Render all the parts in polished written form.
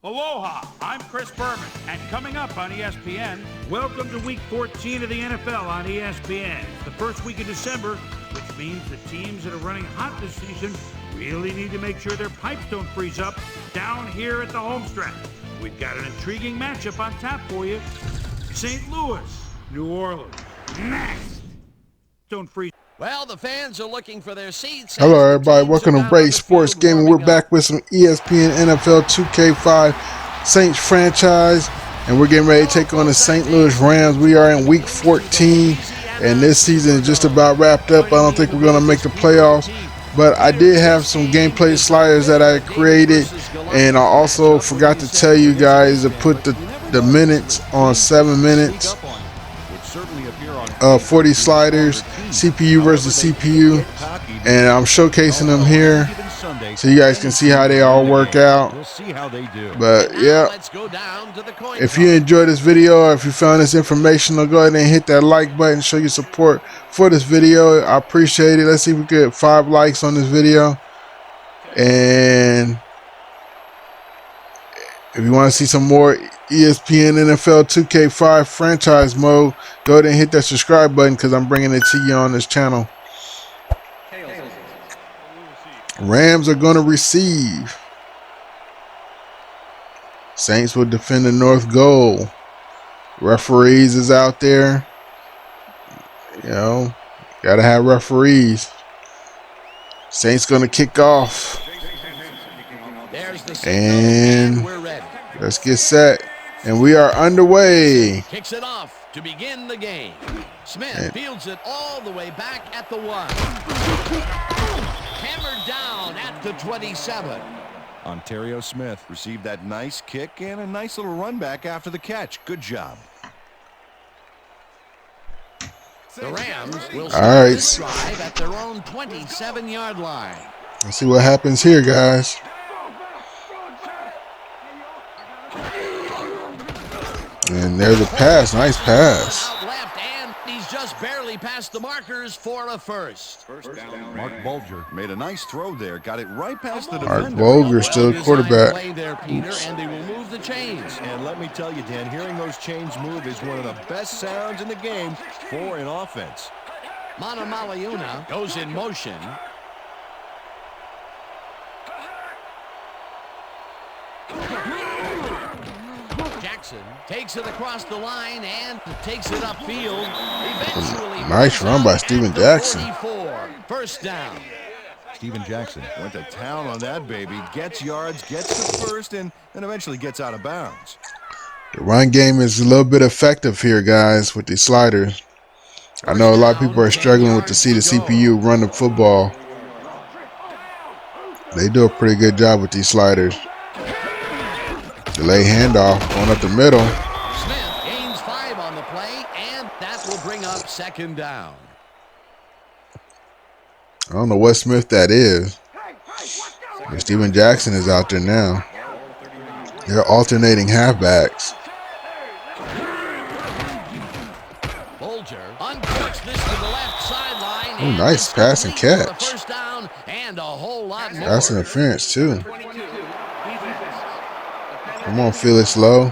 Aloha, I'm Chris Berman, and coming up on ESPN, welcome to Week 14 of the NFL on ESPN. It's the first week of December, which means the teams that are running hot this season really need to make sure their pipes don't freeze up down here at the home stretch. We've got an intriguing matchup on tap for you. St. Louis, New Orleans, next. Don't freeze. Well, the fans are looking for their seats. Hello, everybody. Welcome to Ray Sports Gaming. We're back with some ESPN NFL 2K5 Saints franchise, and we're getting ready to take on the St. Louis Rams. We are in Week 14, and this season is just about wrapped up. I don't think we're going to make the playoffs, but I did have some gameplay sliders that I created, and I also forgot to tell you guys to put the minutes on 7 minutes. 40 sliders, CPU versus CPU, and I'm showcasing them here so you guys can see how they all work out. But yeah, if you enjoyed this video or if you found this informational, go ahead and hit that like button, show your support for this video. I appreciate it. Let's see if we get 5 likes on this video. And if you want to see some more ESPN NFL 2K5 franchise mode, go ahead and hit that subscribe button because I'm bringing it to you on this channel. Rams are going to receive. Saints will defend the north goal. Referees is out there. You know, got to have referees. Saints going to kick off. And let's get set. And we are underway. Kicks it off to begin the game. Smith fields it all the way back at the 1. Hammered down at the 27. Ontario Smith received that nice kick and a nice little run back after the catch. Good job. The Rams will start this drive at their own 27-yard line. Let's see what happens here, guys. And there's a pass. Nice pass. Out left, and he's just barely past the markers for a first. Mark Bulger made a nice throw there. Got it right past the Mark defender. Bulger still a quarterback. Play there, Peter, and they will move the chains. And let me tell you, Dan, hearing those chains move is one of the best sounds in the game for an offense. Manamaliuna goes in motion. Jackson takes it across the line and takes it upfield. Eventually, nice run by Steven Jackson. 44. First down. Steven Jackson went to town on that baby. Gets yards, gets to first, and then eventually gets out of bounds. The run game is a little bit effective here, guys, with these sliders. I know a lot of people are struggling with the CPU run the football. They do a pretty good job with these sliders. Delay handoff going up the middle. Smith gains 5 on the play, and that will bring up second down. I don't know what Smith that is. But Steven Jackson is out there now. They're alternating halfbacks. Bulger uncooks this to the left sideline. Oh, nice pass and catch. First down and a whole lot more. Pass interference too. Come on, Felix Lowe.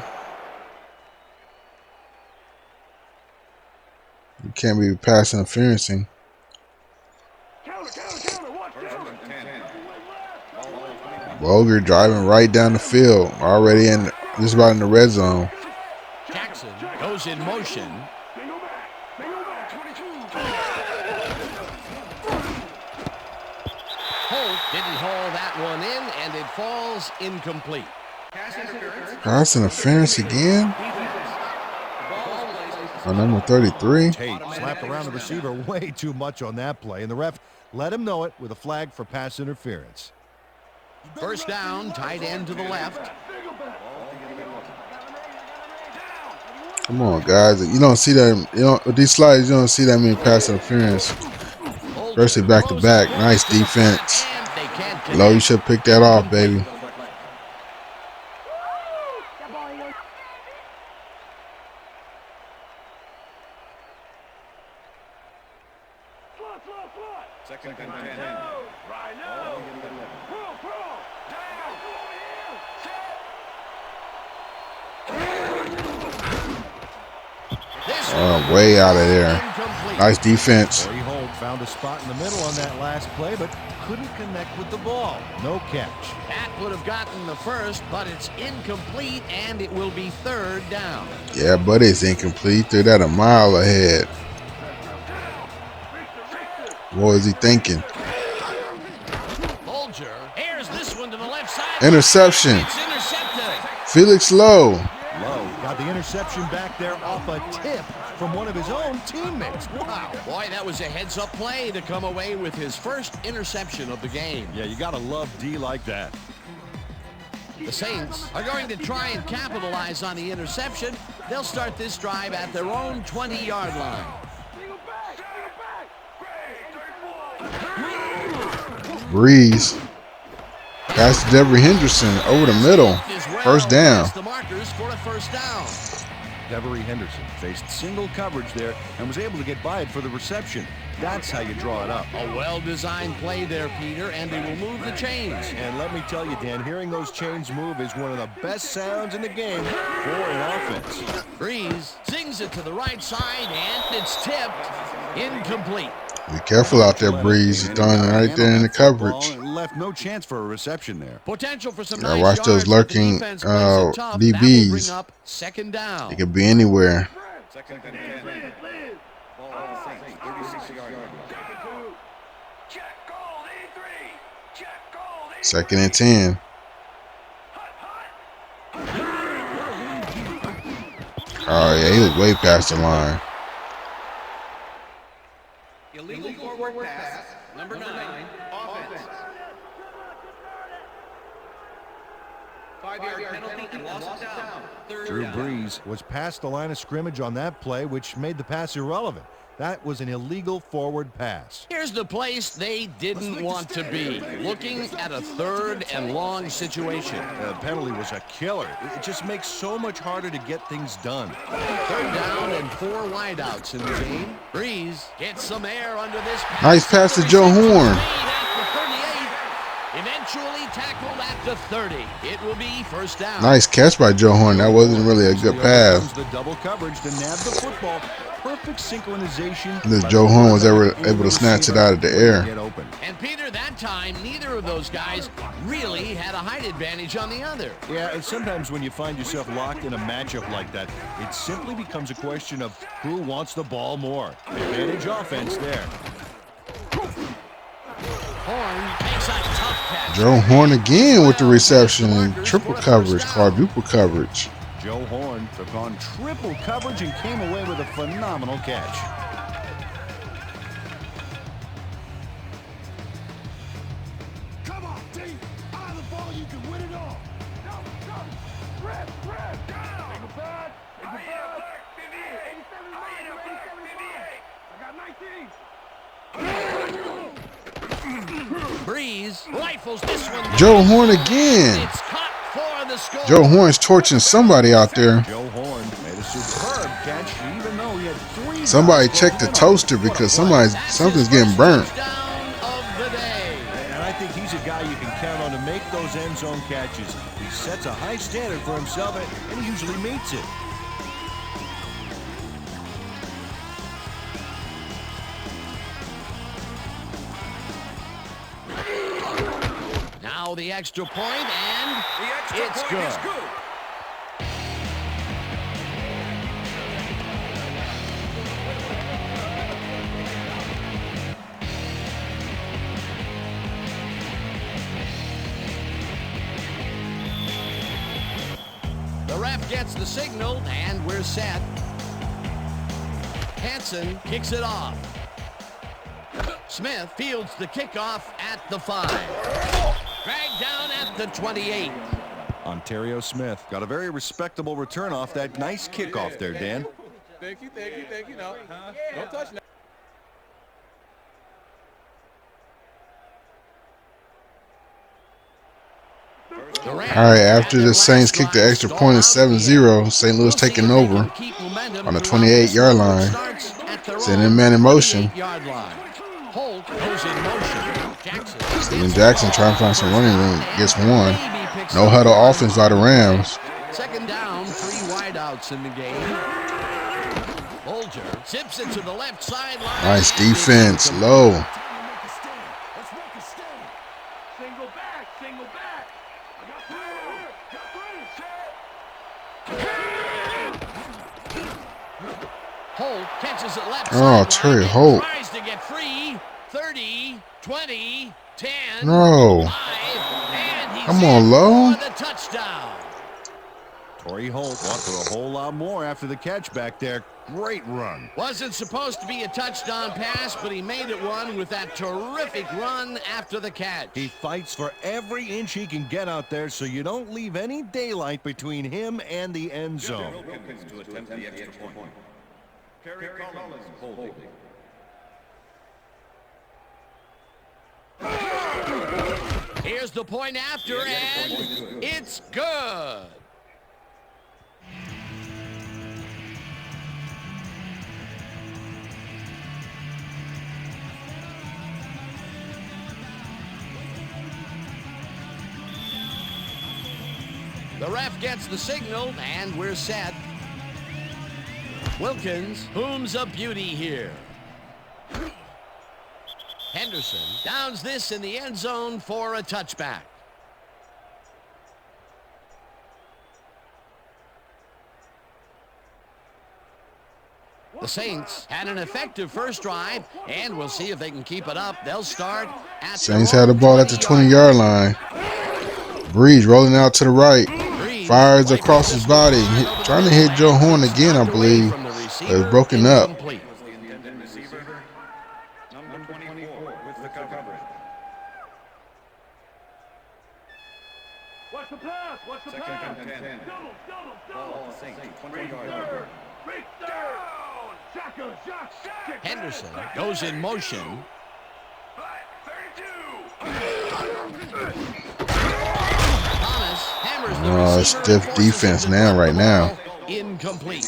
You can't be pass interferencing. Bulger driving right down the field, already in just about in the red zone. Jackson goes in motion. Holt didn't haul that one in, and it falls incomplete. Pass interference again? On number 33. Tate slapped around the receiver way too much on that play, and the ref let him know it with a flag for pass interference. First down, tight end to the left. Come on, guys. You don't see that. You know, with these slides, you don't see that many pass interference. Especially back to back. Nice defense. Low, you should pick that off, baby. Second and 10. Way out of there. Nice defense. Corey Holt found a spot in the middle on that last play, but couldn't connect with the ball. No catch. That would have gotten the first, but it's incomplete, and it will be third down. Yeah, but it's incomplete. Threw that a mile ahead. What was he thinking? Bulger airs this one to the left side. Interception. It's intercepted. Felix Lowe. Lowe got the interception back there off a tip from one of his own teammates. Wow. Boy, that was a heads-up play to come away with his first interception of the game. Yeah, you got to love D like that. The Saints are going to try and capitalize on the interception. They'll start this drive at their own 20-yard line. Breeze. Pass to Devery Henderson over the middle. First down. The markers for a first down. Devery Henderson faced single coverage there and was able to get by it for the reception. That's how you draw it up. A well-designed play there, Peter, and they will move the chains. And let me tell you, Dan, hearing those chains move is one of the best sounds in the game for an offense. Breeze sings it to the right side, and it's tipped. Incomplete. Be careful out there, Breeze. You're throwing it right there in the coverage. Left no chance for a reception there. Potential for some Gotta nice watch those yards, but the lurking defense plays it tough. That will DBs. bring up second down. It could be anywhere. Second and 10. Ball on the Saints, 36-yard line. Second and 10. Oh, yeah, he was way past the line. Illegal forward pass. Number 9. Offense. 5-yard penalty and loss of down. Drew Brees was past the line of scrimmage on that play, which made the pass irrelevant. That was an illegal forward pass. Here's the place they didn't want to be, looking at a third and long situation. The penalty was a killer. It just makes so much harder to get things done. Third down and 4 wideouts in the game. Breeze gets some air under this pass. Nice pass to Joe Horn. Eventually tackled at the 30. It will be first down. Nice catch by Joe Horn. That wasn't really a good pass. The double coverage to nab the football. Perfect synchronization. This Joe Horn was ever able to snatch it out of the air. And Peter, that time, neither of those guys really had a height advantage on the other. Yeah, and sometimes when you find yourself locked in a matchup like that, it simply becomes a question of who wants the ball more. Advantage offense there. Horn takes a tough catch. Joe Horn again with the reception. Triple coverage, quadruple coverage. Joe Horn took on triple coverage and came away with a phenomenal catch. Come on, D. Out of the ball, you can win it all. Go. Rip. Down. Take a bad. I got 19. Breeze rifles this one. Joe Horn again. It's caught for the score. Joe Horn's torching somebody out there. Joe Horn made a superb catch, even though he had 3. Somebody check the toaster because something's getting burnt. Touchdown of the day. And I think he's a guy you can count on to make those end zone catches. He sets a high standard for himself, and he usually meets it. Now the extra point, and it's good. The ref gets the signal, and we're set. Hansen kicks it off. Smith fields the kickoff at the 5. Dragged down at the 28. Ontario Smith got a very respectable return off that nice kickoff there, Dan. Thank you. No, don't touch now. All right, after the Saints kick the extra point at 7-0, St. Louis taking over on the 28-yard line. Sending man in motion. Steven Jackson trying to find some running room. Gets one. No huddle offense by the Rams. Second down, 3 wideouts in the game. Bulger Bulger zips it to the left sideline. Nice defense. Low. Let's work it steady. Single back, single back. I got three. Got three. Holt catches it left Oh, sideline. Terry Holt. Tries to get free. 30, 20, 10. No. 5, and he's Come on, in Low. for the touchdown. Torrey Holt fought for a whole lot more after the catch back there. Great run. Wasn't supposed to be a touchdown pass, but he made it one with that terrific run after the catch. He fights for every inch he can get out there so you don't leave any daylight between him and the end zone. Wilkins to attempt the extra point. Kerry Collins holding. Here's the point after, and it's good. The ref gets the signal, and we're set. Wilkins, whom's a beauty here. Henderson downs this in the end zone for a touchback. The Saints had an effective first drive, and we'll see if they can keep it up. They'll start at Saints had the ball at the 20-yard line. Breeze rolling out to the right. Fires across his body. Trying to hit Joe Horn again, I believe. But it's broken up. Number 24 with the coverage. What's the pass? What's the Second pass? and 10. Double. Ball Saints, 20-yard line. Third. Break down. Shaka, Jack. Henderson goes in motion. 32. Thomas hammers the Oh, receiver stiff and forces defense him to now, drop right the now. ball. Incomplete.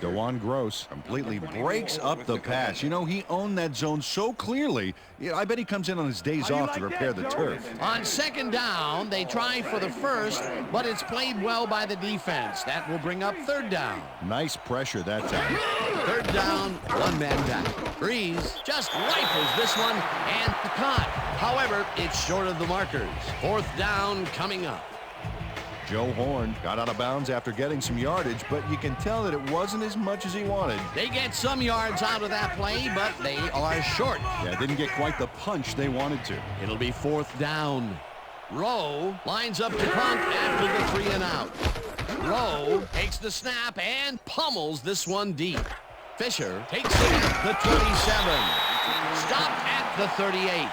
DeJuan Gross completely breaks up the pass. You know, he owned that zone so clearly. Yeah, I bet he comes in on his days off to repair the turf. On second down, they try for the first, but it's played well by the defense. That will bring up third down. Nice pressure that time. Third down, one man back. Breeze just rifles this one and caught. However, it's short of the markers. Fourth down coming up. Joe Horn got out of bounds after getting some yardage, but you can tell that it wasn't as much as he wanted. They get some yards out of that play, but they are short. Yeah, didn't get quite the punch they wanted to. It'll be fourth down. Rowe lines up to punt after the 3 and out. Rowe takes the snap and pummels this one deep. Fisher takes it at the 27. Stopped at the 38.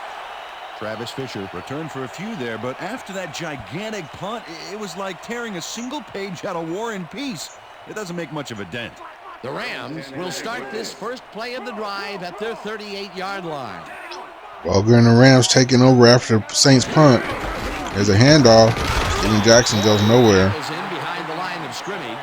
Travis Fisher returned for a few there, but after that gigantic punt, it was like tearing a single page out of War and Peace. It doesn't make much of a dent. The Rams will start this first play of the drive at their 38-yard line. Bulger and the Rams taking over after the Saints punt. There's a handoff. Jimmy Jackson goes nowhere. Goes in behind the line of scrimmage.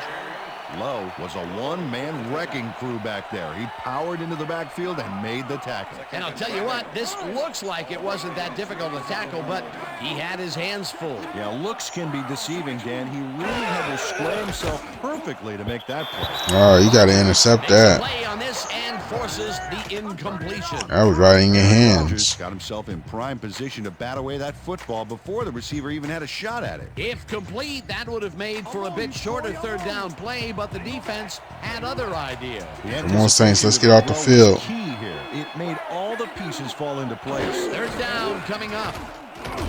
Lowe was a one-man wrecking crew back there. He powered into the backfield and made the tackle. And I'll tell you what, this looks like it wasn't that difficult to tackle, but he had his hands full. Yeah, looks can be deceiving, Dan. He really had to square himself perfectly to make that play. Oh, you got to intercept Makes a that. play on this and forces the incompletion. That was right in your Rodgers hands. got himself in prime position to bat away that football before the receiver even had a shot at it. If complete, that would have made for a bit shorter third down play, but the defense had other ideas. Come on, Saints, let's get off the field. Key here. It made all the pieces fall into place. Third down coming up.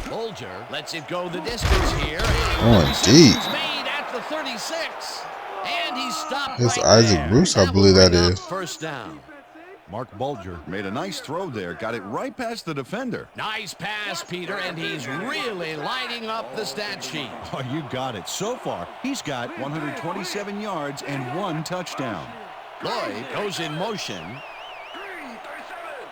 Bulger lets it go the distance here. Going Reception's deep. made at the 36. And he stopped It's right Isaac there. Bruce, I That believe will that bring up is. First down. Mark Bulger made a nice throw there. Got it right past the defender. Nice pass, Peter, and he's really lighting up the stat sheet. Oh, you got it. So far, he's got 127 yards and 1 touchdown. Lloyd goes in motion. Green, 37.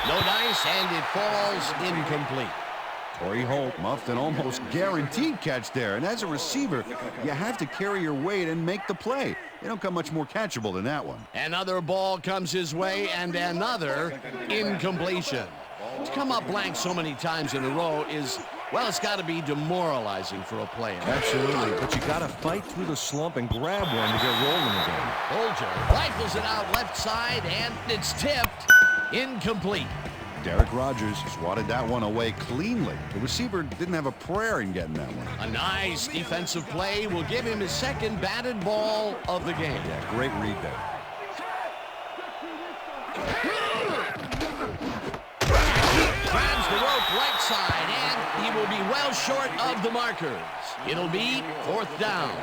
No dice, and it falls incomplete. Torrey Holt muffed an almost guaranteed catch there. And as a receiver, you have to carry your weight and make the play. They don't come much more catchable than that one. Another ball comes his way, and another incompletion. To come up blank so many times in a row is, Well, it's got to be demoralizing for a player. Absolutely, but you got to fight through the slump and grab one to get rolling again. Bolger rifles it out left side, and it's tipped. Incomplete. Derek Rogers swatted that one away cleanly. The receiver didn't have a prayer in getting that one. A nice defensive play will give him his second batted ball of the game. Yeah, great read there. Grabs the rope right side, and he will be well short of the markers. It'll be 4th down.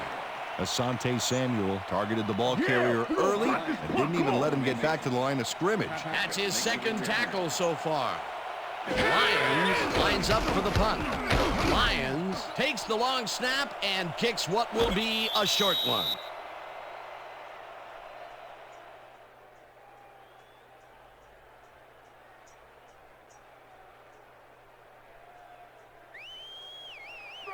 Asante Samuel targeted the ball carrier early and didn't even let him get back to the line of scrimmage. That's his second tackle so far. Lyons lines up for the punt. Lyons takes the long snap and kicks what will be a short one.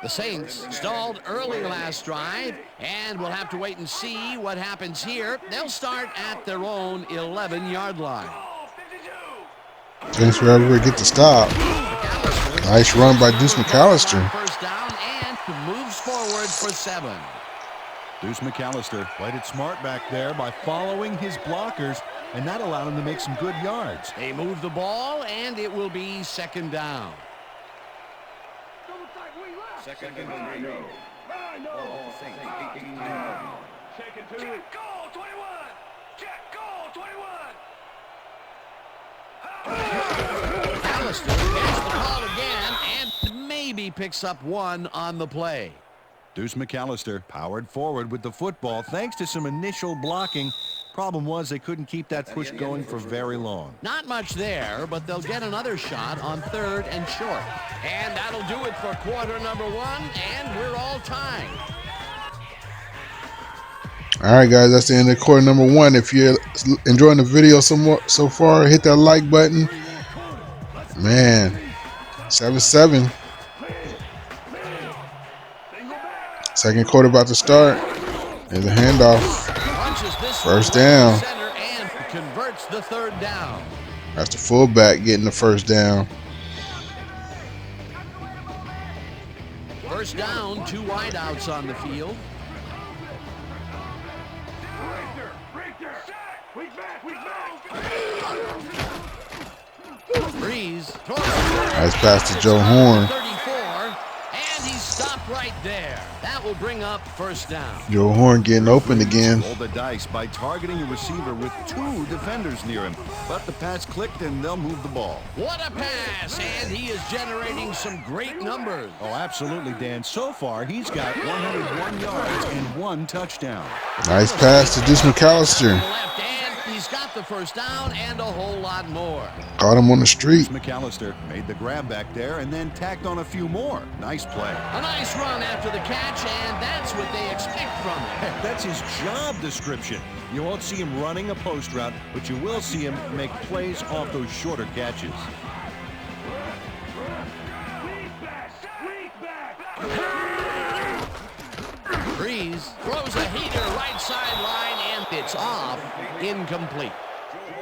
The Saints stalled early last drive, and we'll have to wait and see what happens here. They'll start at their own 11-yard line. Saints were able to get the stop. Nice run by Deuce McAllister. First down, and moves forward for 7. Deuce McAllister played it smart back there by following his blockers, and that allowed him to make some good yards. They move the ball, and it will be 2nd down. Second and 3, no. Ball, Saints, 18 yards. Check goal, 21. Check goal, 21. McAllister gets the call again and maybe picks up one on the play. Deuce McAllister powered forward with the football thanks to some initial blocking. Problem was they couldn't keep that push going for very long. Not much there, but they'll get another shot on 3rd and short. And that'll do it for quarter number 1, and we're all tied. All right, guys, that's the end of quarter number 1. If you're enjoying the video so far, hit that like button. Man, 7-7. Second quarter about to start. There's a handoff. First down. And converts the 3rd down. That's the fullback getting the first down. First down, 2 wideouts on the field. Breeze throws. Nice pass to Joe Horn. 34, and he stopped right there. That will bring up first down. Joe Horn getting open again. Roll the dice by targeting a receiver with 2 defenders near him. But the pass clicked and they'll move the ball. What a pass, and he is generating some great numbers. Oh, absolutely, Dan. So far, he's got 101 yards and 1 touchdown. Nice pass to Deuce McAllister. Left, and he's got the first down and a whole lot more. Caught him on the street. McAllister made the grab back there and then tacked on a few more. Nice play. A nice run after the catch, and that's what they expect from him. That's his job description. You won't see him running a post route, but you will see him make plays off those shorter catches. Breeze throws a heater right sideline, and it's off. Incomplete.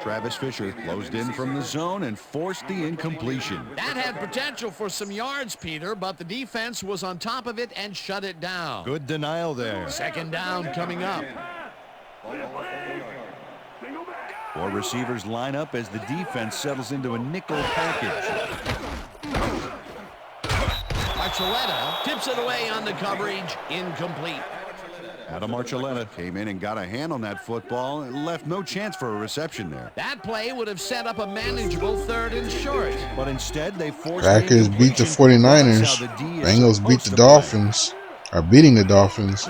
Travis Fisher closed in from the zone and forced the incompletion. That had potential for some yards, Peter, but the defense was on top of it and shut it down. Good denial there. Second down coming up. 4 receivers line up as the defense settles into a nickel package. Archuleta tips it away on the coverage. Incomplete. Adam Archuleta came in and got a hand on that football and left no chance for a reception there. That play would have set up a manageable 3rd and short. But instead, they forced Packers beat the 49ers. Bengals beat the Dolphins. Are beating the Dolphins.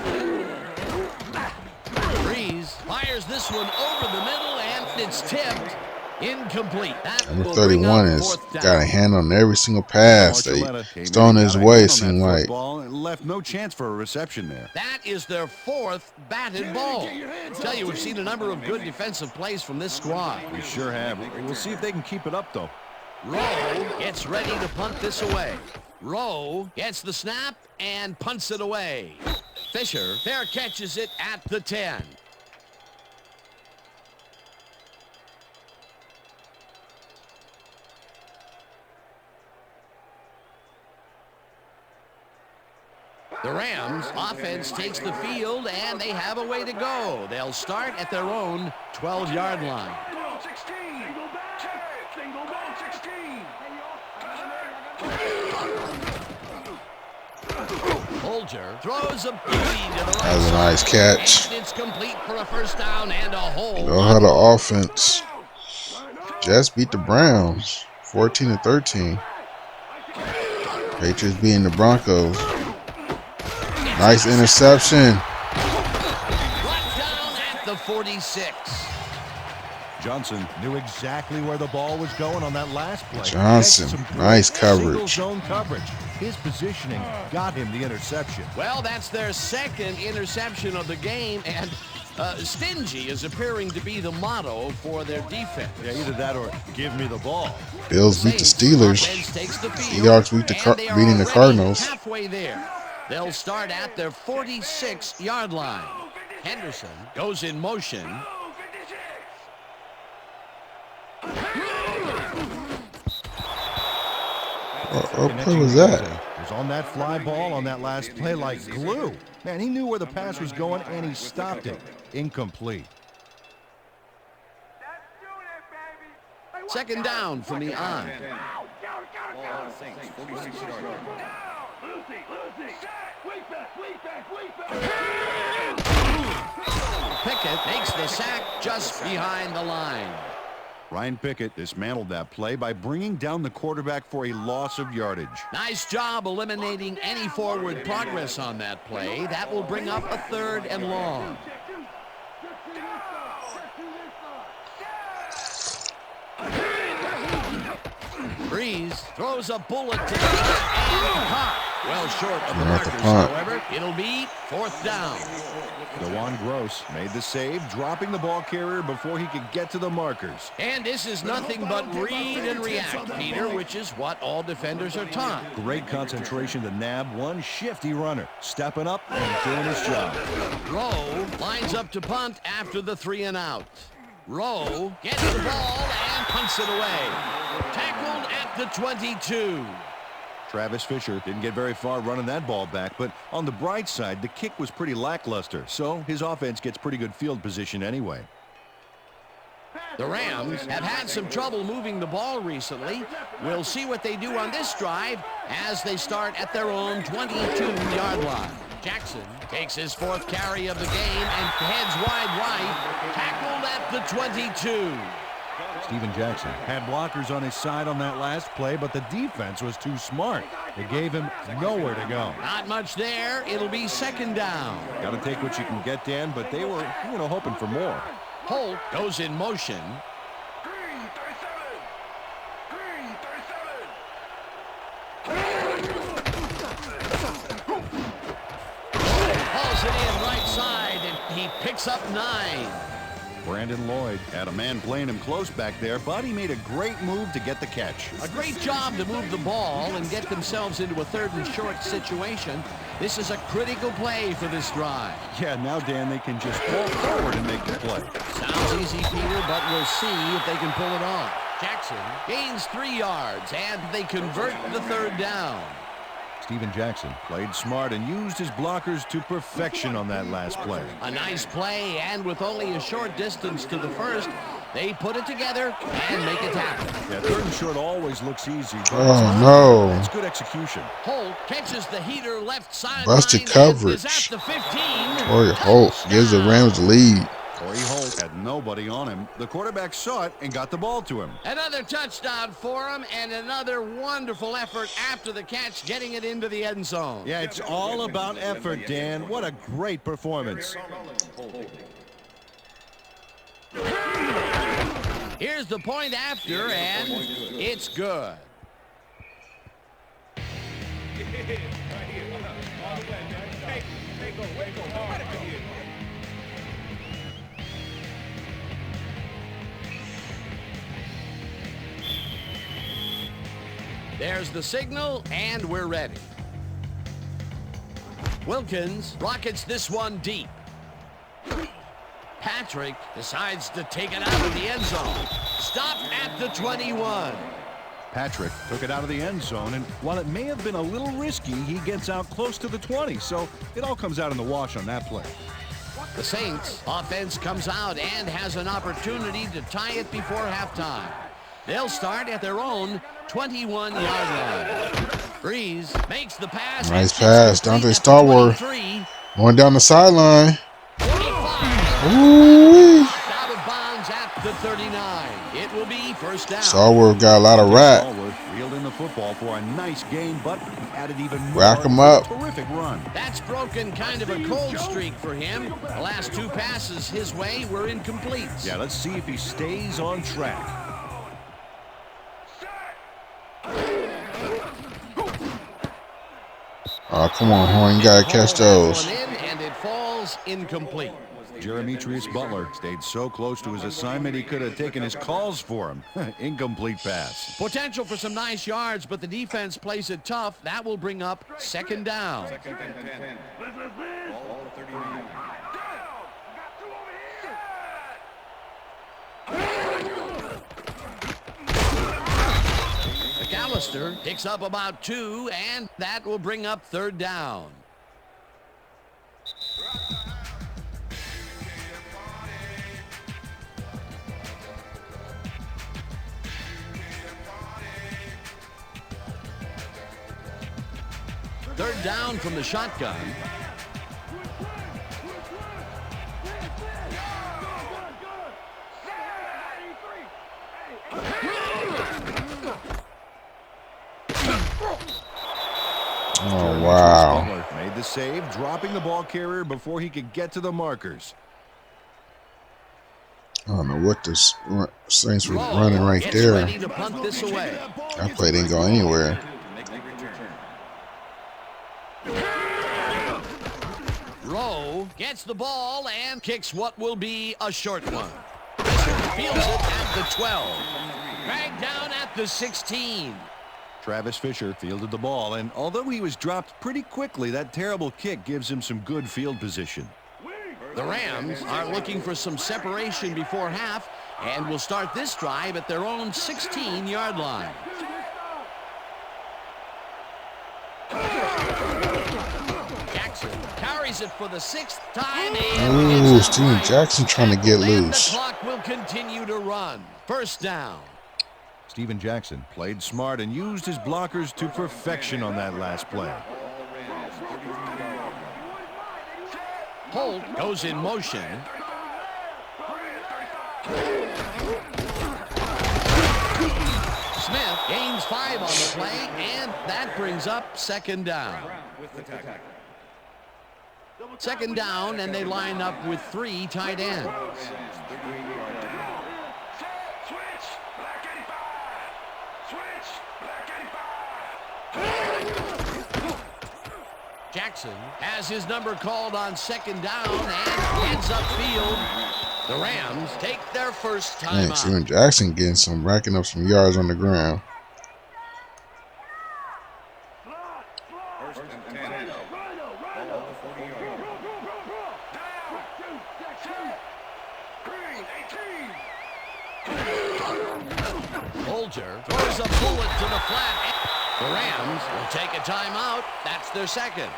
Breeze fires this one over the middle, and it's tipped. Incomplete. That Number will bring 31 up has 4th down. got a hand on every single pass that he's thrown his way, it seemed like. And left no chance for a reception there. That is their 4th batted ball. I tell you, we've seen a number of good defensive plays from this squad. We sure have. We'll see if they can keep it up, though. Rowe gets ready to punt this away. Rowe gets the snap and punts it away. Fisher fair catches it at the 10. The Rams offense takes the field, and they have a way to go. They'll start at their own 12-yard line. Ball 16. Single back. Check. Single ball 16. Holger throws a beauty to the right That was a nice catch. And it's complete for a first down and a hold. Know how the offense just beat the Browns 14-13. Patriots beating the Broncos. Nice interception. Brought down at the 46. Johnson knew exactly where the ball was going on that last play. Johnson, Some great nice coverage. Single zone coverage. His positioning got him the interception. Well, that's their second interception of the game, and stingy is appearing to be the motto for their defense. Yeah, either that or give me the ball. Bills beat the Steelers. Offense takes the field, Seahawks beat and they are beating the already Cardinals. halfway there. They'll start at their 46-yard line. Henderson goes in motion. What play was that? Was on that fly ball on that last play like glue. Man, he knew where the pass was going, and he stopped it. Incomplete. Second down from the on. Ball Saints, 46-yard line. Pickett makes the sack just behind the line. Ryan Pickett dismantled that play by bringing down the quarterback for a loss of yardage. Nice job eliminating any forward progress on that play. That will bring up a 3rd and long. Breeze throws a bullet to the and caught. Well short of the markers, however. It'll be 4th down. DeJuan Gross made the save, dropping the ball carrier before he could get to the markers. And this is nothing but read and react, Peter, which is what all defenders are taught. Great concentration to nab one shifty runner, stepping up and doing his job. Rowe lines up to punt after the 3 and out. Rowe gets the ball and punts it away. Tackled at the 22. Travis Fisher didn't get very far running that ball back, but on the bright side, the kick was pretty lackluster, so his offense gets pretty good field position anyway. The Rams have had some trouble moving the ball recently. We'll see what they do on this drive as they start at their own 22-yard line. Jackson takes his 4th carry of the game and heads wide right, tackled at the 22. Steven Jackson had blockers on his side on that last play, but the defense was too smart. They gave him nowhere to go. Not much there. It'll be 2nd down. Got to take what you can get, Dan, but they were, hoping for more. Holt goes in motion. Green 37. Hauls it in right side, and he picks up 9. Brandon Lloyd had a man playing him close back there, but he made a great move to get the catch. A great job to move the ball and get themselves into a 3rd and short situation. This is a critical play for this drive. Yeah, now, Dan, they can just fall forward and make the play. Sounds easy, Peter, but we'll see if they can pull it off. Jackson gains 3 yards, and they convert the 3rd down. Steven Jackson Played smart and used his blockers to perfection on that last play. A nice play, and with only a short distance to the 1st, they put it together and make it happen. Yeah, 3rd and short always looks easy. But Oh, no. It's good execution. Holt catches the heater left side. Busted line coverage. and is at the 15. Torrey Holt gives the Rams the lead. Torrey Holt had nobody on him. The quarterback saw it and got the ball to him. Another touchdown for him, and another wonderful effort after the catch, getting it into the end zone. Yeah, it's all about effort, Dan. What a great performance. Here's the point after, and it's good. There's the signal, and we're ready. Wilkins rockets this one deep. Patrick decides to take it out of the end zone. Stopped at the 21. Patrick took it out of the end zone, and while it may have been a little risky, he gets out close to the 20, so it all comes out in the wash on that play. The Saints offense comes out and has an opportunity to tie it before halftime. They'll start at their own 21-yard line. Breeze makes the pass. Nice pass. Dante Stallworth going down the sideline. Ooh. Out of bounds at the 39. It will be first down. Stallworth got a lot of rat. Stallworth reeled in the football for a nice gain, but he added even more. Rack him up. Terrific run. That's broken kind of a cold streak for him. The last two passes his way were incomplete. Yeah, let's see if he stays on track. Oh, come on, Horn. You got to catch those. And it falls incomplete. Jeremitrius Butler stayed so close to his assignment he could have taken his calls for him. Incomplete pass. Potential for some nice yards, but the defense plays it tough. That will bring up second down. McAllister picks up about 2, and that will bring up third down. Third down from the shotgun. Oh, wow. Butler made the save, dropping the ball carrier before he could get to the markers. I don't know what this Saints was running right there. Ready to punt this away. That play didn't go anywhere. Rowe gets the ball and kicks what will be a short one. Fields it at the 12. Dragged down at the 16. Travis Fisher fielded the ball, and although he was dropped pretty quickly, that terrible kick gives him some good field position. The Rams are looking for some separation before half and will start this drive at their own 16-yard line. Jackson carries it for the 6th time. Ooh, Steven Jackson trying to get loose. The clock will continue to run. First down. Steven Jackson played smart and used his blockers to perfection on that last play. Holt goes in motion. Smith gains 5 on the play, and that brings up second down. Second down, and they line up with 3 tight ends. Jackson has his number called on second down and heads upfield. The Rams take their first time out. Steven Jackson racking up some yards on the ground. Bolger throws a bullet to the flat. The Rams will take a timeout. That's their second.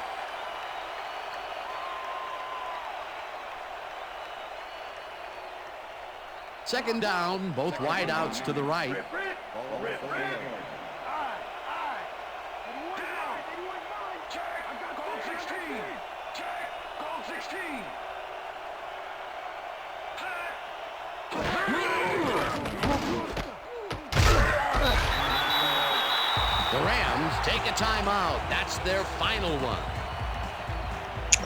Second down, both wideouts to the right. The Rams take a timeout. That's their final one.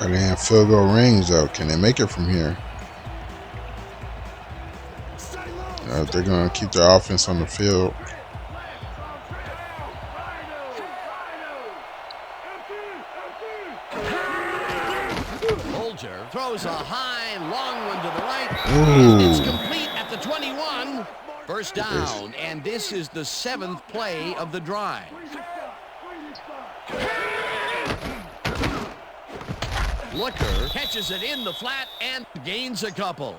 Are they in field goal range, though? Can they make it from here? They're going to keep their offense on the field. Bolger throws a high, long one to the right. Ooh. It's complete at the 21. First down, and this is the 7th play of the drive. Looker catches it in the flat and gains a couple.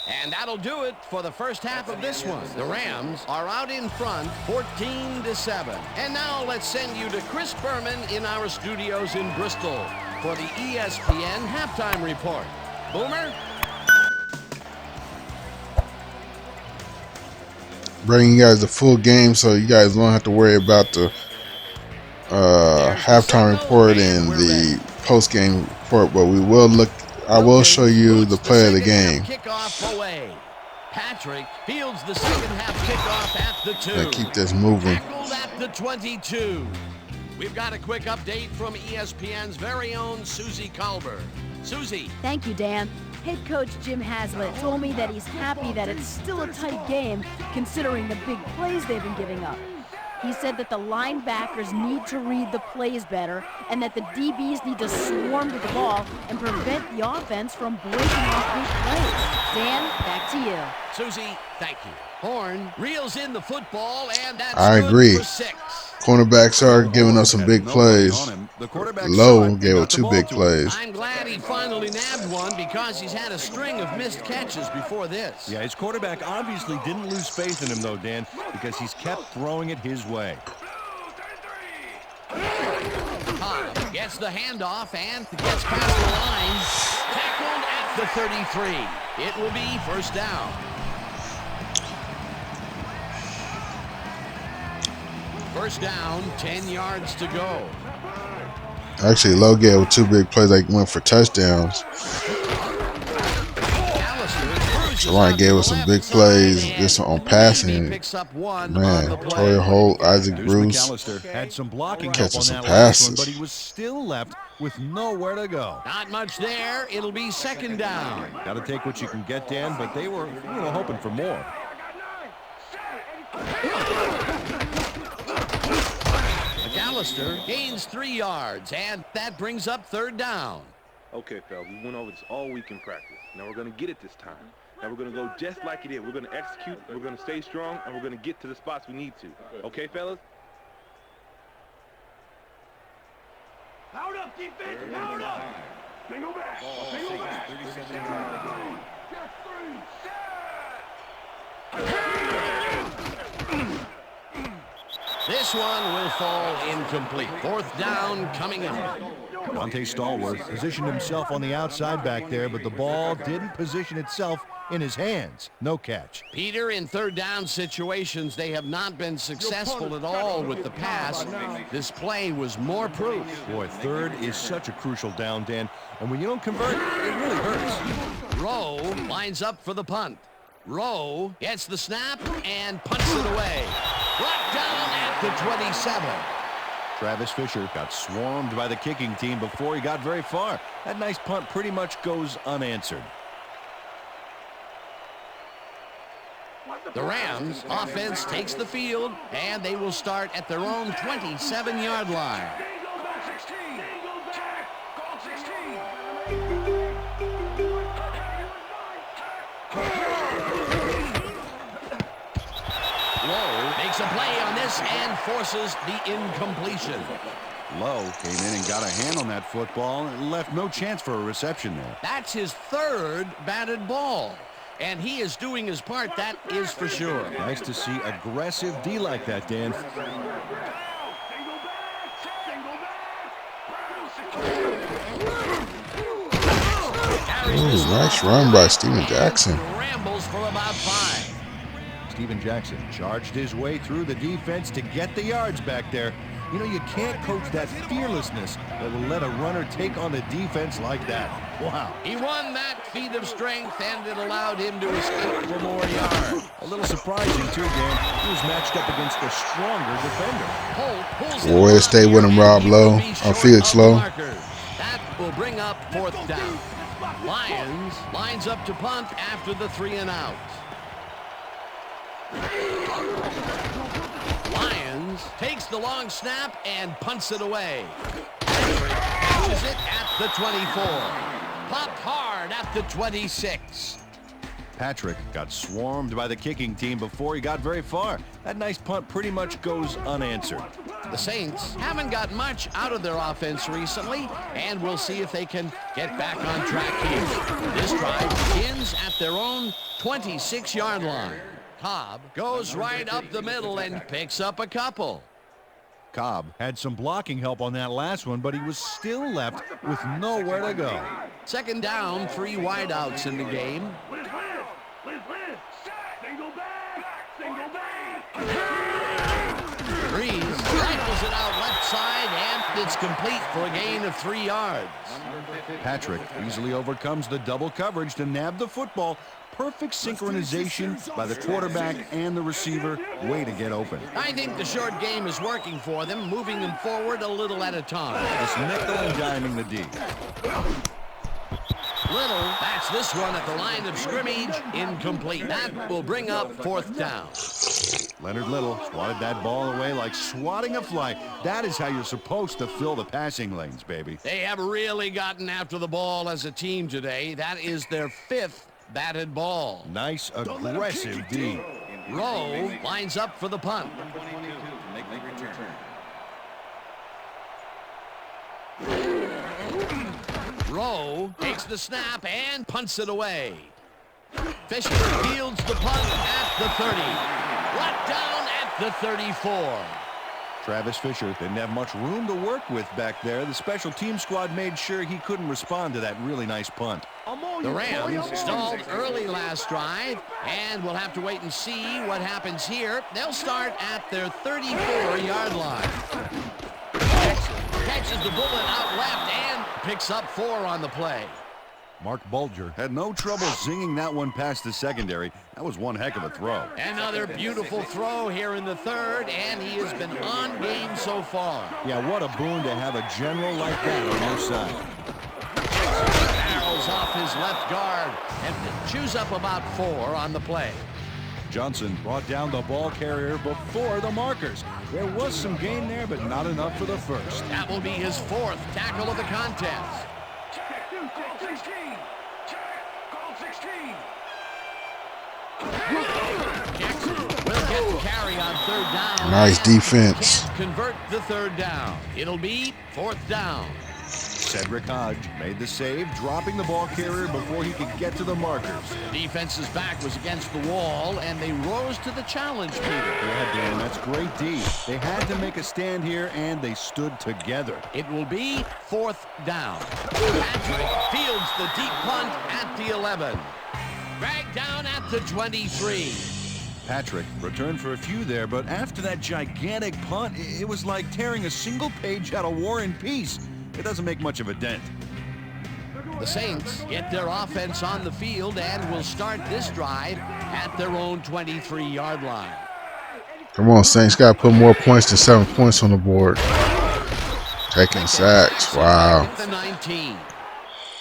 And that'll do it for the first half of this one. The Rams are out in front, 14-7. And now let's send you to Chris Berman in our studios in Bristol for the ESPN halftime report. Boomer? Bringing you guys the full game so you guys don't have to worry about the halftime report and the post-game report, but we will look. I will show you the play of the game. Kickoff away. Patrick fields the second half kickoff at the 2. Gotta keep this moving. Tackled at the 22. We've got a quick update from ESPN's very own Susie Colbert. Susie. Thank you, Dan. Head coach Jim Haslett told me that he's happy that it's still a tight game considering the big plays they've been giving up. He said that the linebackers need to read the plays better and that the DBs need to swarm to the ball and prevent the offense from breaking off big plays. Dan, back to you. Susie, thank you. Horn reels in the football, and that's I good agree. for 6. Cornerbacks are giving us some big plays. Lowe gave up 2 big plays. I'm glad he finally nabbed one because he's had a string of missed catches before this. Yeah, his quarterback obviously didn't lose faith in him, though, Dan, because he's kept throwing it his way. Cobb gets the handoff and gets past the line. Tackled at the 33. It will be first down. First down, 10 yards to go. Actually, Lowe gave 2 big plays. They went for touchdowns. Ryan gave us some big plays. This on passing. Man, Torrey Holt, Isaac Bruce had some blocking catching some one, passes. but he was still left with nowhere to go. Not much there. It'll be second down. Got to take what you can get, Dan, but they were, hoping for more. McAllister gains 3 yards, and that brings up third down. Okay, fellas, we went over this all week in practice. Now we're going to get it this time. Now we're going to go just like it is. We're going to execute, we're going to stay strong, and we're going to get to the spots we need to. Okay, fellas? Pound up, defense! Pound up! Single back! Single back! 36 yards. This one will fall incomplete. Fourth down coming up. Dante Stallworth positioned himself on the outside back there, but the ball didn't position itself in his hands. No catch. Peter, in third down situations, they have not been successful at all with the pass. This play was more proof. Boy, third is such a crucial down, Dan, and when you don't convert, it really hurts. Rowe lines up for the punt. Rowe gets the snap and punts it away. Brought down at the 27. Travis Fisher got swarmed by the kicking team before he got very far. That nice punt pretty much goes unanswered. The Rams offense takes the field, and they will start at their own 27-yard line. Lowe makes a play on this and forces the incompletion. Lowe came in and got a hand on that football and left no chance for a reception there. That's his third batted ball, and he is doing his part, that is for sure. Nice to see aggressive D like that, Dan. Ooh, nice run by Steven Jackson. Rambles for about 5. Steven Jackson charged his way through the defense to get the yards back there. You know, you can't coach that fearlessness that will let a runner take on the defense like that. Wow. He won that feat of strength, and it allowed him to escape for more yards. A little surprising, too, Dan. He was matched up against a stronger defender. Holt pulls it Boy, stay with him, Rob Lowe, or Felix Lowe. That will bring up fourth down. Lions lines up to punt after the 3-and-out. Lions takes the long snap and punts it away. Catches it at the 24. Popped hard at the 26. Patrick got swarmed by the kicking team before he got very far. That nice punt pretty much goes unanswered. The Saints haven't got much out of their offense recently, and we'll see if they can get back on track here. This drive begins at their own 26-yard line. Cobb goes right up the middle and picks up a couple. Cobb had some blocking help on that last one, but he was still left with nowhere to go. Second down, 3 wideouts in the game. Breeze rifles it out left side, and it's complete for a gain of 3 yards. Patrick easily overcomes the double coverage to nab the football. Perfect synchronization by the quarterback and the receiver. Way to get open. I think the short game is working for them, moving them forward a little at a time. Just nickel and diming the D. Little bats this one at the line of scrimmage, incomplete. That will bring up 4th down. Leonard Little swatted that ball away like swatting a fly. That is how you're supposed to fill the passing lanes, baby. They have really gotten after the ball as a team today. That is their 5th batted ball. Nice, aggressive D. Rowe lines up for the punt. Rowe takes the snap and punts it away. Fisher fields the punt at the 30. Brought down at the 34. Travis Fisher didn't have much room to work with back there. The special team squad made sure he couldn't respond to that really nice punt. The Rams stalled early last drive, and we'll have to wait and see what happens here. They'll start at their 34-yard line. Catches the bullet out left and picks up 4 on the play. Mark Bulger had no trouble zinging that one past the secondary. That was one heck of a throw. Another beautiful throw here in the 3rd, and he has been on game so far. Yeah, what a boon to have a general like that on your side. Barrels off his left guard and chews up about 4 on the play. Johnson brought down the ball carrier before the markers. There was some gain there, but not enough for the first. That will be his 4th tackle of the contest. Jackson will get the carry on 3rd down. Nice defense. Can't convert the 3rd down. It'll be 4th down. Cedric Hodge made the save, dropping the ball carrier before he could get to the markers. The defense's back was against the wall, and they rose to the challenge, Peter. Yeah, Dan, that's great D. They had to make a stand here, and they stood together. It will be 4th down. Patrick fields the deep punt at the 11. Dragged down at the 23. Patrick returned for a few there, but after that gigantic punt, it was like tearing a single page out of War and Peace. It doesn't make much of a dent. The Saints get their offense on the field and will start this drive at their own 23-yard line. Come on, Saints. Got to put more points than 7 points on the board. Taking sacks. Wow. The 19.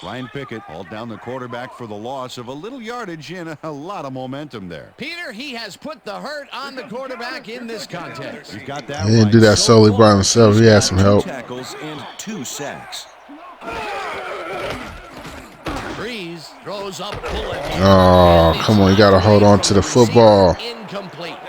Ryan Pickett hauled down the quarterback for the loss of a little yardage and a lot of momentum there. Peter, he has put the hurt on the quarterback in this contest. You've got that. He didn't do that solely by himself. He had some help. 2 tackles and 2 sacks. Breeze throws up bullet. Oh, come on. You got to hold on to the football. Incomplete.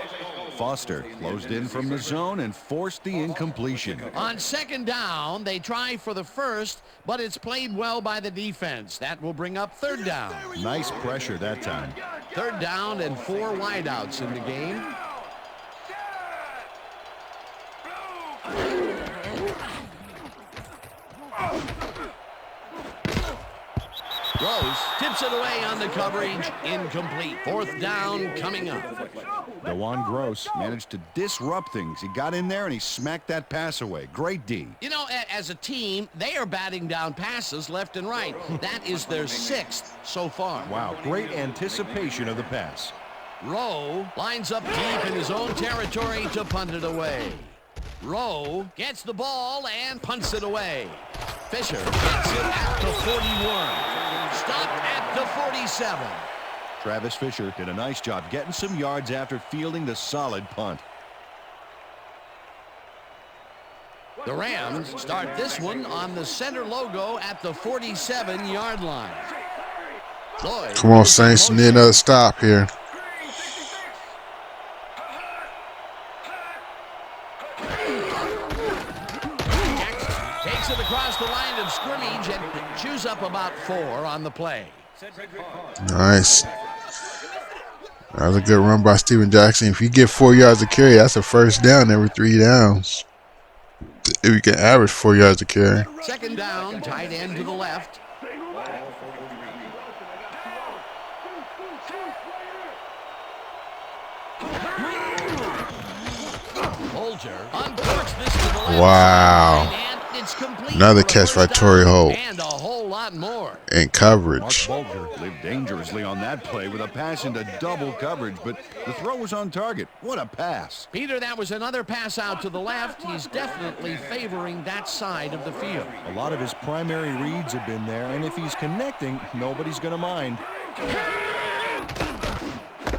Foster closed in from the zone and forced the incompletion. On 2nd down, they try for the 1st, but it's played well by the defense. That will bring up 3rd down. Nice pressure that time. 3rd down and 4 wideouts in the game. Rose tips it away on the coverage. Incomplete. 4th down coming up. DeJuan Gross managed to disrupt things. He got in there and he smacked that pass away. Great D. You know, as a team, they are batting down passes left and right. That is their 6th so far. Wow, great anticipation of the pass. Rowe lines up deep in his own territory to punt it away. Rowe gets the ball and punts it away. Fisher gets it at the 41. Stopped at the 47. Travis Fisher did a nice job getting some yards after fielding the solid punt. The Rams start this one on the center logo at the 47-yard line. Lloyd. Come on, Saints. Need another stop here. Jackson takes it across the line of scrimmage and chews up about 4 on the play. Nice. That was a good run by Steven Jackson. If you get 4 yards of carry, that's a first down every 3 downs. If you can average 4 yards of carry. Second down, tight end to the left. Uncorks this to the left. Wow. Another catch by Torrey Holt. And a whole lot more. And coverage. Mark Bulger lived dangerously on that play with a pass into double coverage, but the throw was on target. What a pass. Peter, that was another pass out to the left. He's definitely favoring that side of the field. A lot of his primary reads have been there, and if he's connecting, nobody's going to mind.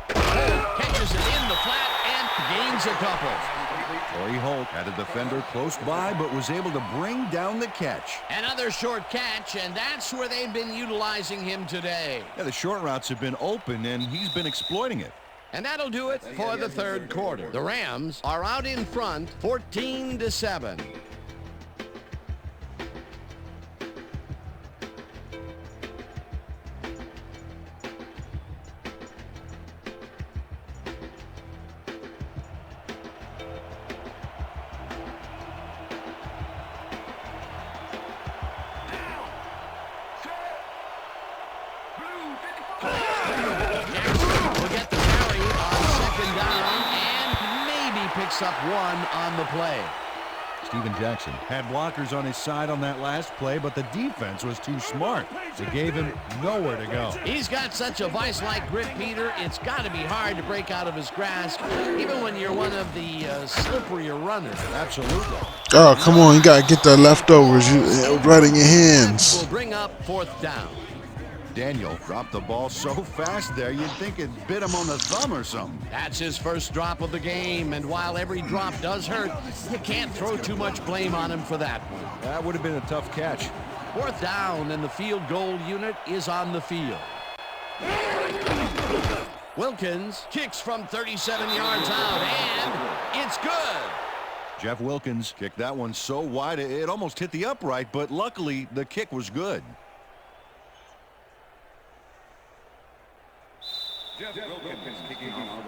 Catches it in the flat and gains a couple. Torrey Holt had a defender close by, but was able to bring down the catch. Another short catch, and that's where they've been utilizing him today. Yeah, the short routes have been open, and he's been exploiting it. And that'll do it for the third quarter. The Rams are out in front, 14-7. Up 1 on the play. Steven Jackson had blockers on his side on that last play, but the defense was too smart. They gave him nowhere to go. He's got such a vice-like grip, Peter. It's got to be hard to break out of his grasp, even when you're one of the slipperier runners. Absolutely. Oh, come on. You got to get the leftovers right in your hands. Will bring up 4th down. Daniel dropped the ball so fast there, you'd think it bit him on the thumb or something. That's his first drop of the game, and while every drop does hurt, you can't throw too much blame on him for that one. That would have been a tough catch. 4th down, and the field goal unit is on the field. Wilkins kicks from 37 yards out, and it's good. Jeff Wilkins kicked that one so wide it almost hit the upright, but luckily the kick was good.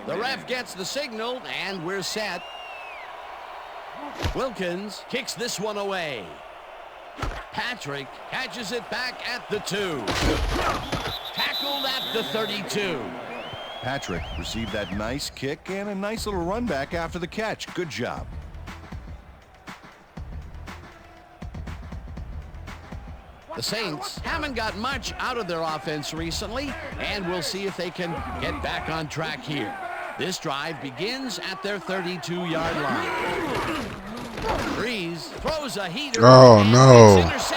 The ref gets the signal, and we're set. Wilkins kicks this one away. Patrick catches it back at the 2. Tackled at the 32. Patrick received that nice kick and a nice little run back after the catch. Good job. The Saints haven't got much out of their offense recently, and we'll see if they can get back on track here. This drive begins at their 32-yard line. Breeze throws a heater. Oh, no. It's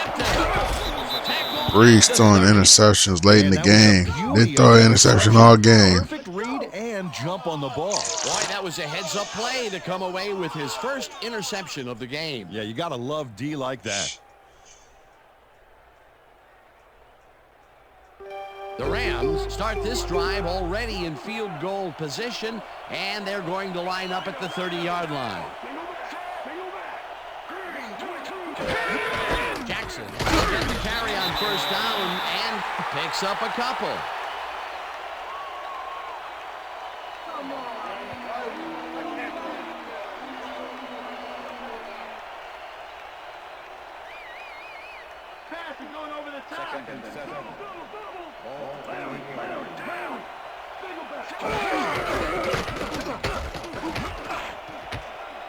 Breeze throwing interceptions late in the game. They throw an interception all game. Perfect read and jump on the ball. Boy, that was a heads-up play to come away with his first interception of the game. Yeah, you got to love D like that. The Rams start this drive already in field goal position, and they're going to line up at the 30-yard line. Jackson gets the carry on 1st down and picks up a couple.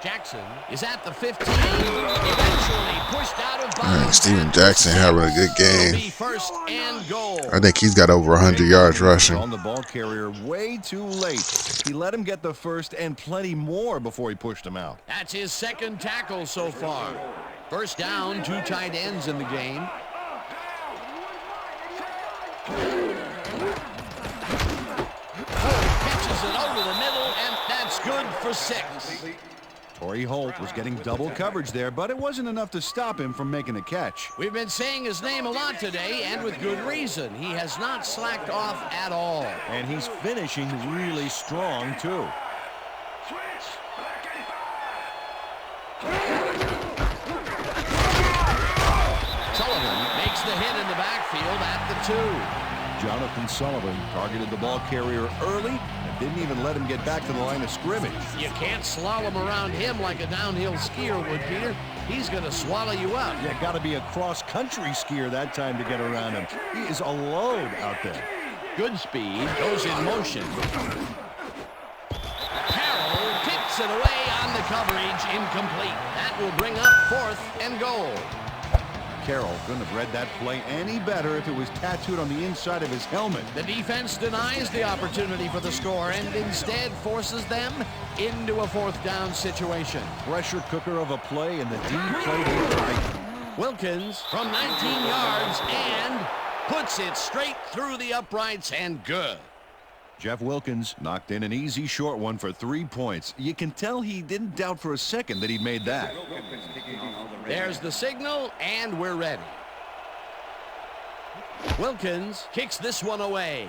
Jackson is at the 15. Eventually pushed out of bounds. Steven Jackson having a good game. First and goal. I think he's got over 100 yards rushing. On the ball carrier way too late. He let him get the first and plenty more before he pushed him out. That's his 2nd tackle so far. 1st down, 2 tight ends in the game. Catches it over the middle, and that's good for 6. Torrey Holt was getting double coverage there, but it wasn't enough to stop him from making a catch. We've been saying his name a lot today, and with good reason. He has not slacked off at all. And he's finishing really strong, too. the hit in the backfield at the 2. Jonathan Sullivan targeted the ball carrier early and didn't even let him get back to the line of scrimmage. You can't slalom around him like a downhill skier would, Peter. He's going to swallow you up. Yeah, got to be a cross-country skier that time to get around him. He is a load out there. Good speed, goes in motion. Carroll tips it away on the coverage, incomplete. That will bring up 4th and goal. Carroll couldn't have read that play any better if it was tattooed on the inside of his helmet. The defense denies the opportunity for the score and instead forces them into a 4th down situation. Pressure cooker of a play, and the D played it right. Wilkins from 19 yards and puts it straight through the uprights and good. Jeff Wilkins knocked in an easy short one for 3 points. You can tell he didn't doubt for a second that he'd made that. There's the signal, and we're ready. Wilkins kicks this one away.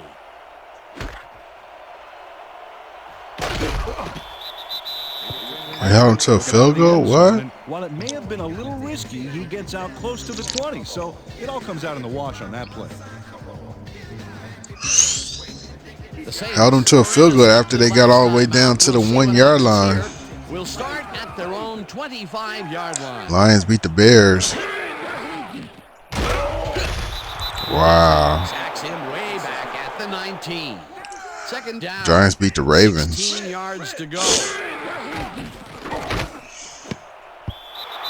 I held him to a field goal? What? While it may have been a little risky, he gets out close to the 20, so it all comes out in the wash on that play. Held them to a field goal after they got all the way down to the 1 yard line. Will start at their own 25-yard line. Lions beat the Bears. Wow. Sacks him way back at the 19. 2nd down. Giants beat the Ravens. 16 yards to go.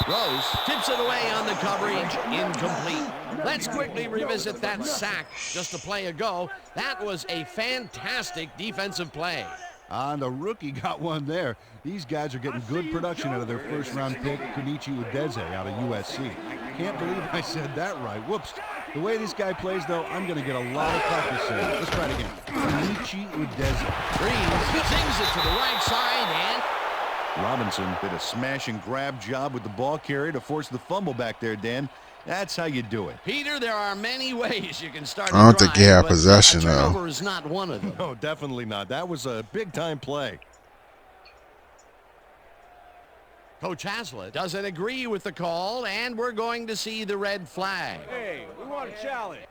Rose tips it away on the coverage, incomplete. Let's quickly revisit that sack just a play ago. That was a fantastic defensive play. And the rookie got one there. These guys are getting good production out of their first-round pick, Kenichi Udeze, out of USC. Can't believe I said that right. Whoops. The way this guy plays, though, I'm going to get a lot of practice saying it. Let's try it again. Kenichi Udeze. Breeze sings it to the right side, and Robinson did a smash and grab job with the ball carrier to force the fumble back there, Dan. That's how you do it. Peter, there are many ways you can start. I don't think he had possession, though. Turnover is not one of them. No, definitely not. That was a big-time play. Coach Haslett doesn't agree with the call, and we're going to see the red flag. Hey, we want a challenge.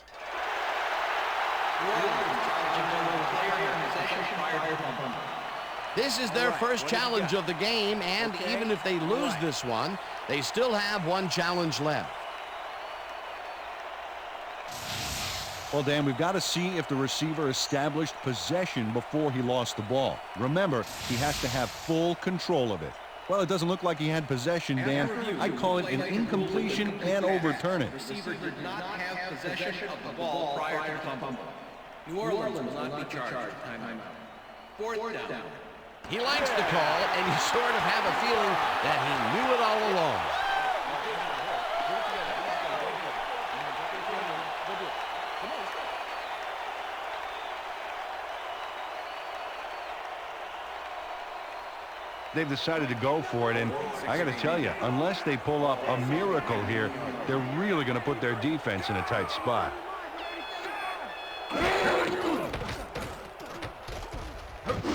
This is their first challenge of the game, and even if they lose this one, they still have one challenge left. Well, Dan, we've got to see if the receiver established possession before he lost the ball. Remember, he has to have full control of it. Well, it doesn't look like he had possession, Dan. I'd call it an incompletion and overturn it. Receiver did not have possession of the ball prior to the fumble. New Orleans will not be charged. Timeout. 4th down. He likes the call, and you sort of have a feeling that he knew it all along. They've decided to go for it, and I got to tell you, unless they pull off a miracle here, they're really going to put their defense in a tight spot.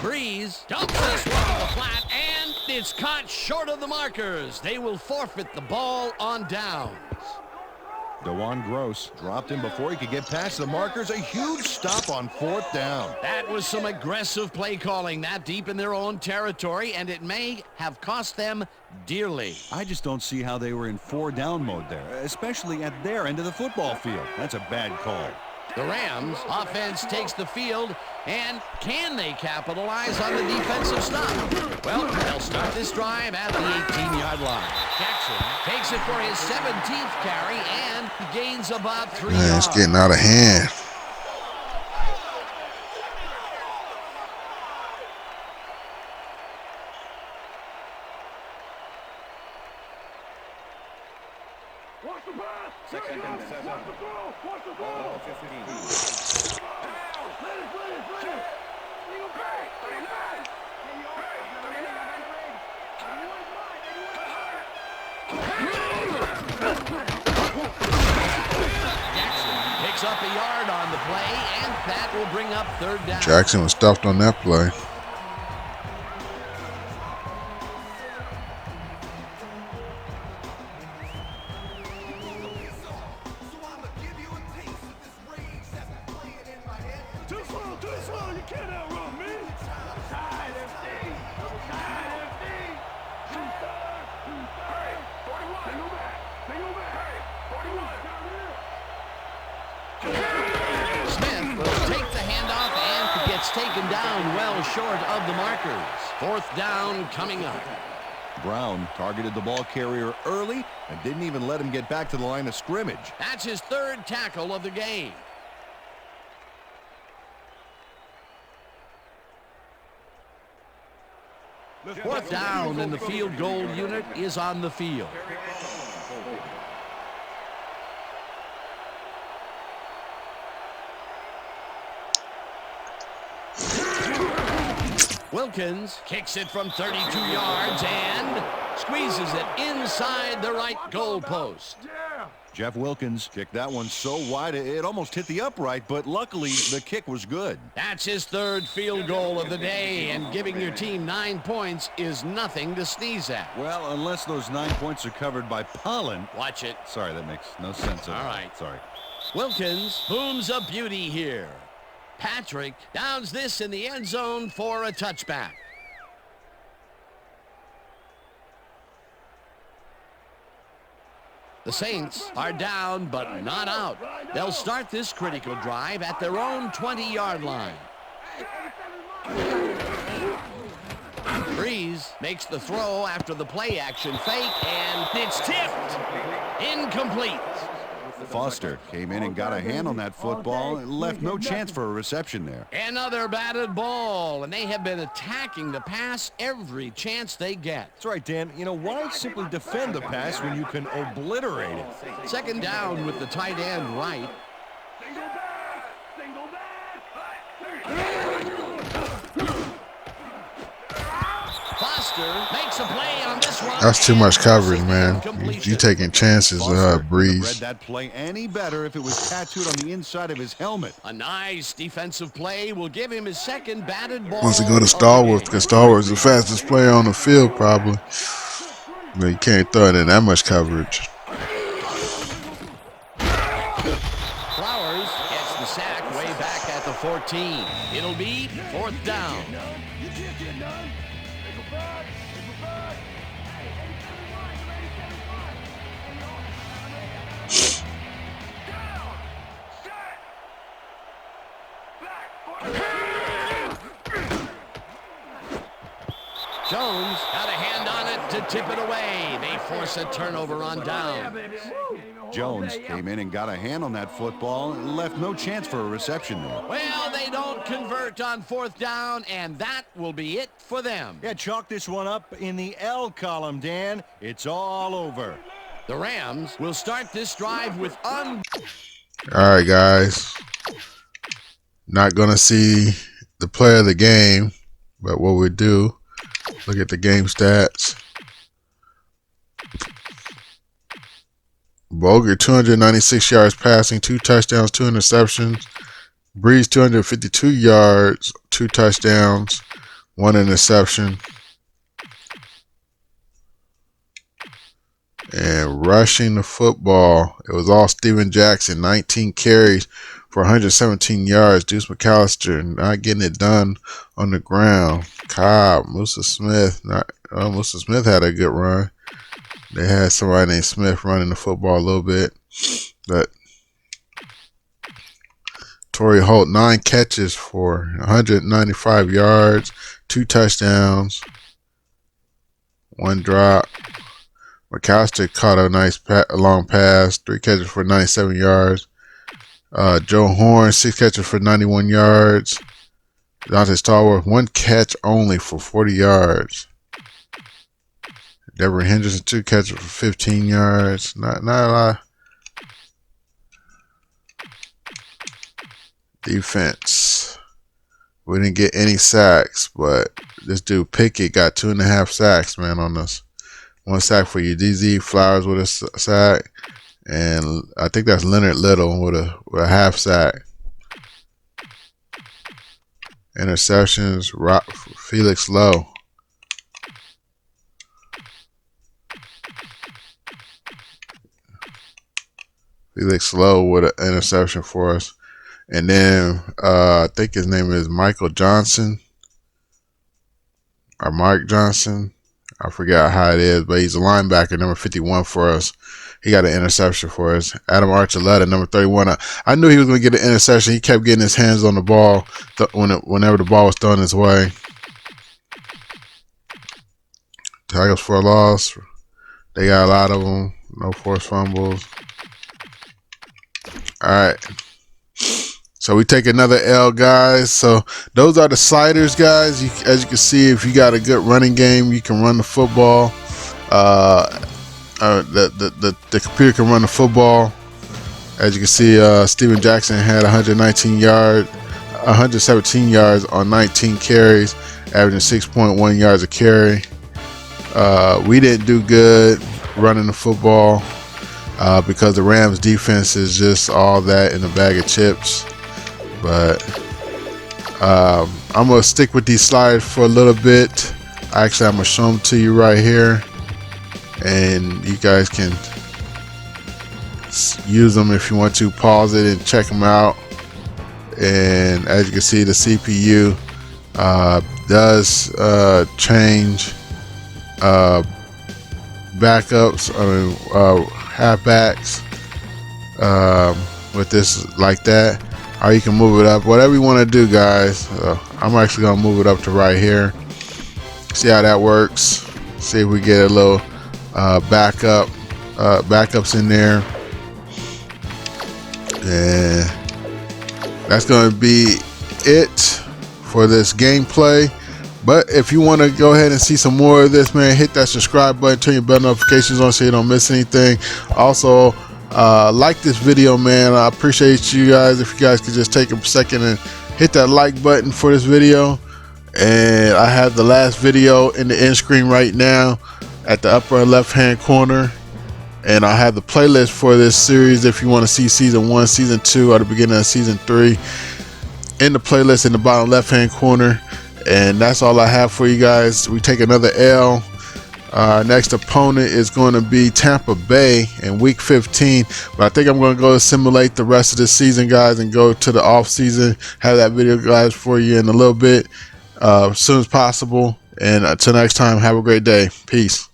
Breeze dumps this one to the flat, and it's caught short of the markers. They will forfeit the ball on downs. DeJuan Gross dropped him before he could get past the markers. A huge stop on 4th down. That was some aggressive play calling that deep in their own territory, and it may have cost them dearly. I just don't see how they were in 4-down mode there, especially at their end of the football field. That's a bad call. The Rams offense takes the field, and can they capitalize on the defensive stop? Well, they'll start this drive at the 18-yard line. Jackson takes it for his 17th carry and gains about 3 yards. Man, it's getting out of hand. Watch the pass. Watch the throw. Watch the throw. 15. Jackson picks up a yard on the play, and that will bring up 3rd down. Jackson was stuffed on that play. taken down well short of the markers. 4th down coming up. Brown targeted the ball carrier early and didn't even let him get back to the line of scrimmage. That's his 3rd tackle of the game. Fourth down, and the field goal unit is on the field. Wilkins kicks it from 32 yards and squeezes it inside the right goal post. Jeff Wilkins kicked that one so wide it almost hit the upright, but luckily the kick was good. That's his 3rd field goal of the day, and giving your team 9 points is nothing to sneeze at. Well, unless those 9 points are covered by pollen. Watch it. Sorry, that makes no sense at all. All right. Sorry. Wilkins booms a beauty here. Patrick downs this in the end zone for a touchback. The Saints are down but not out. They'll start this critical drive at their own 20-yard line. Breeze makes the throw after the play action fake, and it's tipped. Incomplete. Foster came in and got a hand on that football and left no chance for a reception there. Another batted ball, and they have been attacking the pass every chance they get. That's right, Dan. You know, why simply defend the pass when you can obliterate it? 2nd down with the tight end right. Foster makes a play on this one. That's too much coverage, man. You taking chances, Breeze. Read that play any better if it was tattooed on the inside of his helmet. A nice defensive play will give him his 2nd batted ball. Wants to go to Stallworth because Stallworth is the fastest player on the field, probably. But you can't throw it in that much coverage. Flowers gets the sack way back at the 14. It'll be 4th down. Jones got a hand on it to tip it away. They force a turnover on down. Jones came in and got a hand on that football and left no chance for a reception there. Well, they don't convert on 4th down, and that will be it for them. Yeah, chalk this one up in the L column, Dan. It's all over. The Rams will start this drive with All right, guys. Not going to see the play of the game, but what we do, look at the game stats. Boger, 296 yards passing, 2 touchdowns, 2 interceptions. Breeze, 252 yards, 2 touchdowns, 1 interception. And rushing the football, it was all Steven Jackson, 19 carries for 117 yards. Deuce McAllister not getting it done on the ground. Cobb, Musa Smith, Musa Smith had a good run. They had somebody named Smith running the football a little bit, but Torrey Holt, 9 catches for 195 yards, 2 touchdowns, 1 drop. McAllister caught a nice long pass, 3 catches for 97 yards. Joe Horn, 6 catches for 91 yards. Dante Stallworth, 1 catch only for 40 yards. Deborah Henderson, 2 catches for 15 yards. Not a lot. Defense. We didn't get any sacks, but this dude Pickett got 2.5 sacks, man, on us. 1 sack for you. DZ Flowers with a sack. And I think that's Leonard Little with a half sack. Interceptions, Felix Lowe. Felix Lowe with an interception for us. And then I think his name is Michael Johnson. Or Mike Johnson. I forgot how it is, but he's a linebacker, number 51 for us. He got an interception for us. Adam Archuleta, number 31. I knew he was going to get an interception. He kept getting his hands on the ball whenever the ball was thrown his way. Tackles for a loss. They got a lot of them. No forced fumbles. All right. So we take another L, guys. So those are the sliders, guys. As you can see, if you got a good running game, you can run the football. The computer can run the football. As you can see, Steven Jackson had 117 yards on 19 carries, averaging 6.1 yards a carry. We didn't do good running the football because the Rams defense is just all that in a bag of chips. But I'm going to stick with these slides for a little bit. Actually, I'm going to show them to you right here. And you guys can use them if you want to. Pause it and check them out. And as you can see, the CPU does change backups, halfbacks with this like that. Or you can move it up, whatever you want to do, guys. I'm actually gonna move it up to right here. See how that works. See if we get a little backups in there. And that's gonna be it for this gameplay. But if you want to go ahead and see some more of this, man, hit that subscribe button, turn your bell notifications on so you don't miss anything. Also, like this video, man. I appreciate you guys. If you guys could just take a second and hit that like button for this video. And I have the last video in the end screen right now at the upper left hand corner. And I have the playlist for this series if you want to see season 1, season 2, or the beginning of season 3 in the playlist in the bottom left hand corner. And that's all I have for you guys. We take another L. Our next opponent is going to be Tampa Bay in week 15. But I think I'm going to go simulate the rest of the season, guys, and go to the off season. Have that video, guys, for you in a little bit as soon as possible. And until next time, have a great day. Peace.